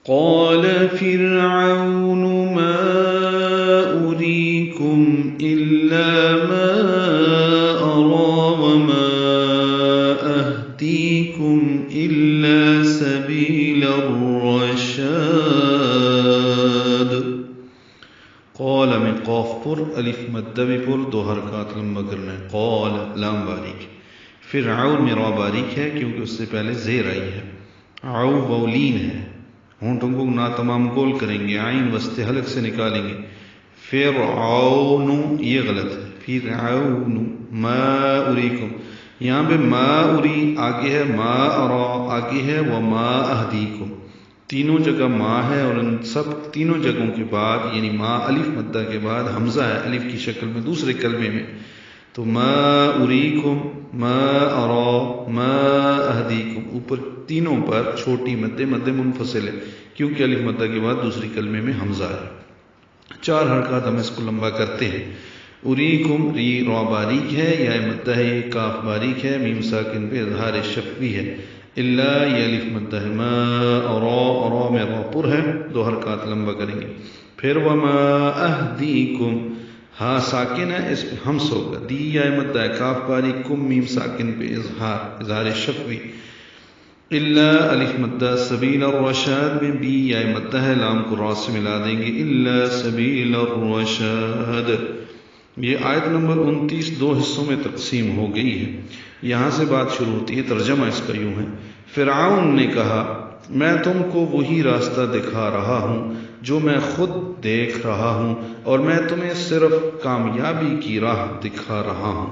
قال فرعون ما أريكم إلا ما أرى وما أهديكم إلا سبيل الرشاد. قال میں قاف پر الف مدبی پر دو حرکات لمبا کرنا ہے. قال لام باریک. فرعون میں را باریک ہے کیونکہ اس سے پہلے زیر آئی ہے. عو بولین ہے، ہونٹوں کو نا تمام گول کریں گے، عین وسط حلق سے نکالیں گے. فرعون یہ غلط ہے. فرعون ما اریکم، یہاں پہ ما اری آگے ہے، ما ارا آگے ہے، وما اہدیکم تینوں جگہ ما ہے، اور ان سب تینوں جگہوں کے بعد یعنی ما الف مدہ کے بعد حمزہ ہے الف کی شکل میں دوسرے کلمے میں. تو ما اریکم، ما ارا، ما اہدیکم اوپر تینوں پر چھوٹی مد منفصل ہے کیونکہ الف مدہ کے بعد دوسری کلمے میں حمزہ ہے. چار حرکات ہم اس کو لمبا کرتے ہیں. اریکم ری را باریک ہے، یا مدہ ہے، یہ کاف باریک ہے، میم ساکن پہ اظہار شفوی ہے. الا یہ الف مدہ ہے. ما ارا، ارا میں را پر ہے، دو حرکات لمبا کریں گے. پھر وما اہدیکم، ہاں ساکن ہے اس پہ ہمس ہوگا. دی یا مدہ ہے، کاف باریک، کم میم ساکن پہ اظہار شفوی. الا الف مدہ. سبیل الرشاد میں بی یا مدہ ہے، لام کو را سے ملا دیں گے. الا سبیل الرشاد. یہ آیت نمبر 29 دو حصوں میں تقسیم ہو گئی ہے. یہاں سے بات شروع ہوتی ہے. ترجمہ اس کا یوں ہے: فرعون نے کہا میں تم کو وہی راستہ دکھا رہا ہوں جو میں خود دیکھ رہا ہوں، اور میں تمہیں صرف کامیابی کی راہ دکھا رہا ہوں.